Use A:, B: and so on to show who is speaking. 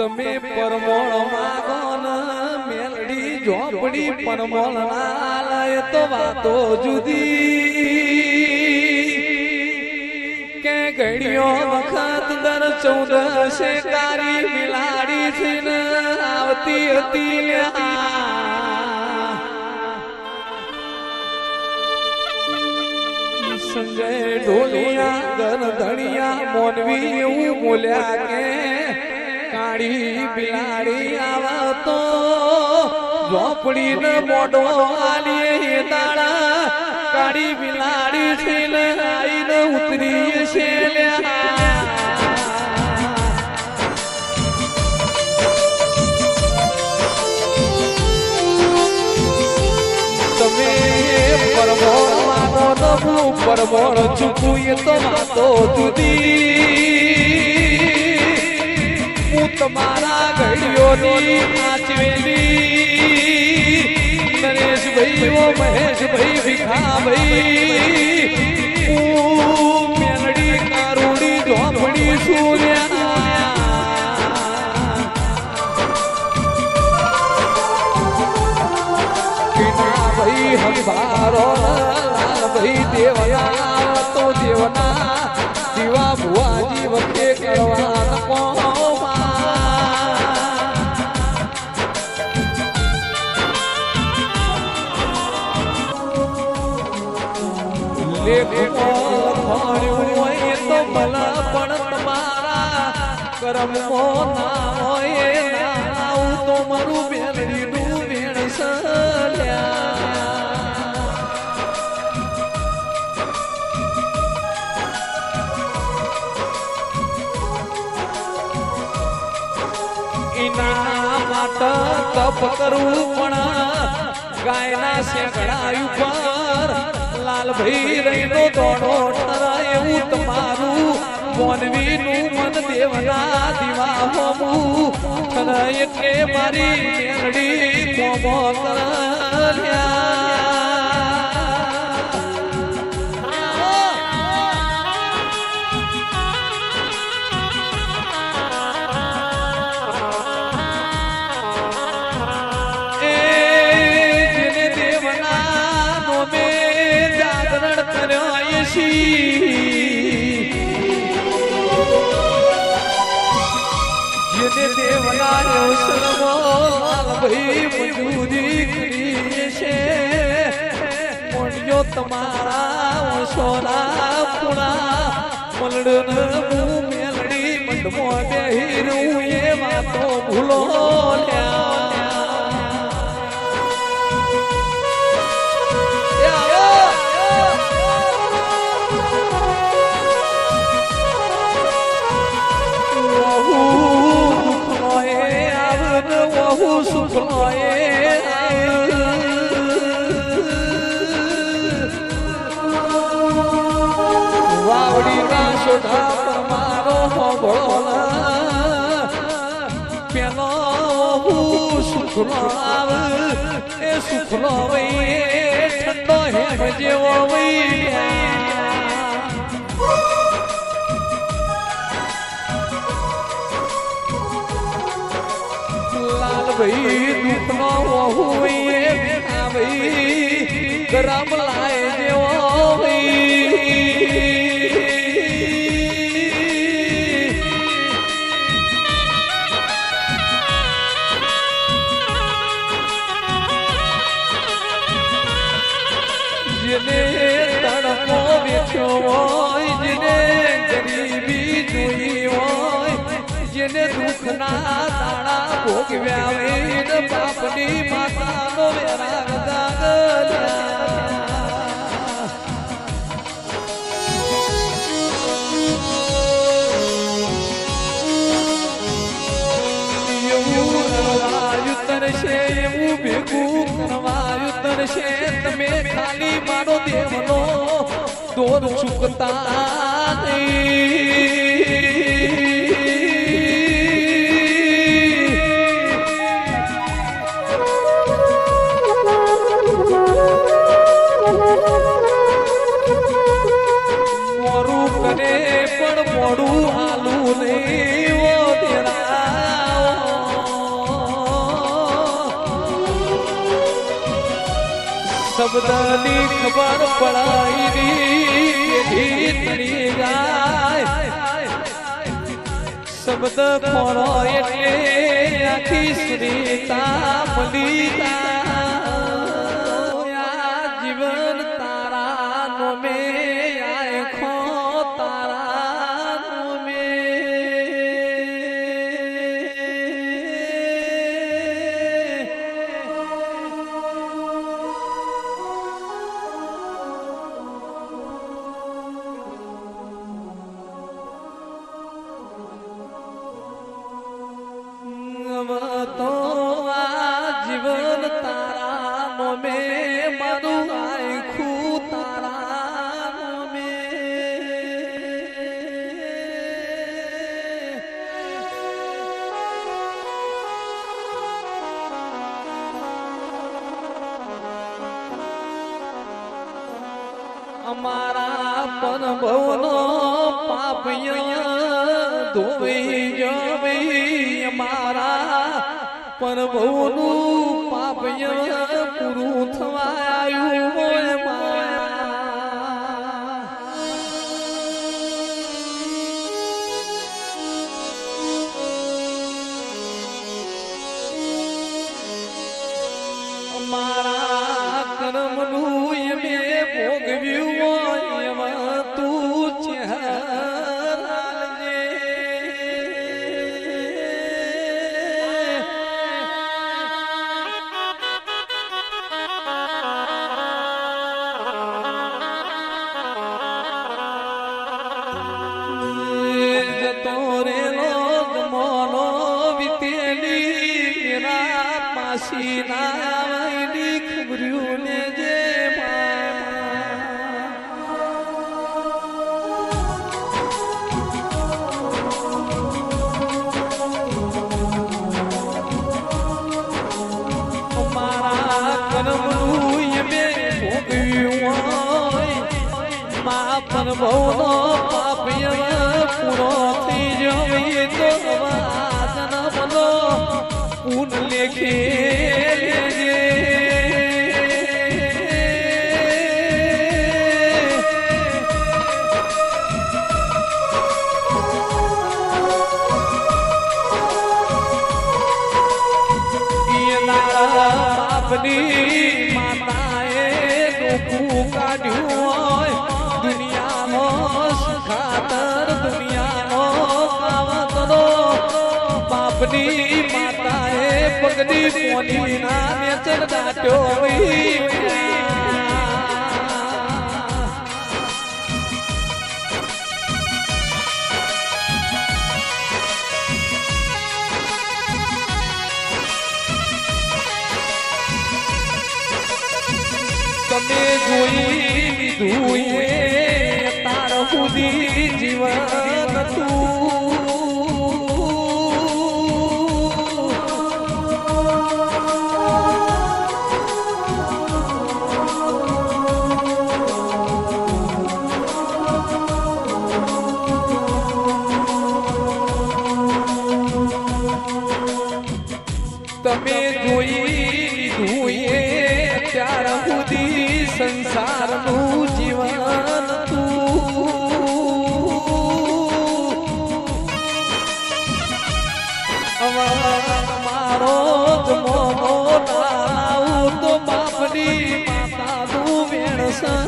A: તમે પરમોળ માગો ને મેલડી ઝોપડી પરમોળ ના લય તો વાતો જુદી કે ઘડીઓ વખત દર 14 કારી બિલાડી છે ને આવતી હતી સંજય ઢોલિયા ગરધણિયા મોનવી એવું બોલ્યા કે કાળી બિલાડી આવતો ઝોપડી ને મોઢો આલીએ દાડા કાળી બિલાડી છે ને આઈને ઉતરી છે તમે પરમોળ માનો નબળું પરમોળ ચૂકવું એ તો વાતો જુદી હું તમારા ઘડીઓની આચવેલી નરેશભાઈ ઓ મહેશભાઈ ભીખાભાઈ હું મેલડી કારુડી ઝોપડી સૂર્યા ભાઈ હંભારો ભાઈ દેવના તો દેવના દીવા ભુવાજી વચ્ચે કરવા હોય તો ભલા પણ તમારા કર્મો ના હોય આવું તો મારું બેલડીનું તપ કરવું પણ ગાયના શેકડા ઉપર લાલભાઈ રહીનો દોડો એવું તમારું મોનવીનું મન દેવના દીવા હોમું એટલે મારી મેલડી મોમો કર્યા જેને દેવના અવસરમો ભાઈ મજૂરી કરી છે મોણિયો તમારા સોના પુણા મલડન હું મેલડી મંડમો બેહીરું એ વાતો ભૂલો વાવડી ના શોધા તમારો ભોળા પેલો સુખનો આવ એ સુખનો વઈ ઠંડો હેમ જેવો વઈ ભાઈ દુઃખનો હોય ભાઈ ગરમ લાય જેવો જેને તડકો વેચ્યો હોય જેને ગરીબી જોઈ હોય જેને દુઃખના તાળા ભોગવ્યા હોય બાપની માતાનો વેરાગ તરશે એવું ભેગું કરવાયું તરશે તમે ખાલી મારો દેવનો દોર ચૂકતા મોરું કરે પણ મોડું હાલું નહીં ઓ તેરા શબ્દની ખબર પડાઈ તરી જાય શબ્દ ખોરો એટલે આખી શ્રીતા મળી જીવન તારા નોમે આખો તારા નોમે તો આ જીવન તારા નોમે મારું આખું તારા નોમે અમારા પણ ભવનો પાપિયા ધોઈ જવી અમારા પણ ભવનું પાપિયા પૂરું થવા આવ્યું હોય અમારા કર્મનું એમે ભોગવ્યું હોય એમાં તું ચહેરાજે જતો રેલો જમોનો વીતેલી મેરા પાસી ના આવેલી ખબર્યું ને જે મારા કર્મનું એમે ભોગવ્યું હોય મા પણ ભવનો પાપિય પૂરો થઈ જવી તો વાદન બોલો પૂન લેખે લેજે બાપની માતાએ ડોકું કાઢ્યું હોય દુનિયાનો ખાતર દુનિયાનો કાવતરો બાપની માતાએ પગની પોની ના નેચર દાટ્યો તમે જોઈ લીધું એ તાર સુધી જીવન તમે જોઈ લીધું એ ત્યાર સુધી સંસારનું જીવન મારો જ મોનો લાવું તો બાપની માતાનું વેણસ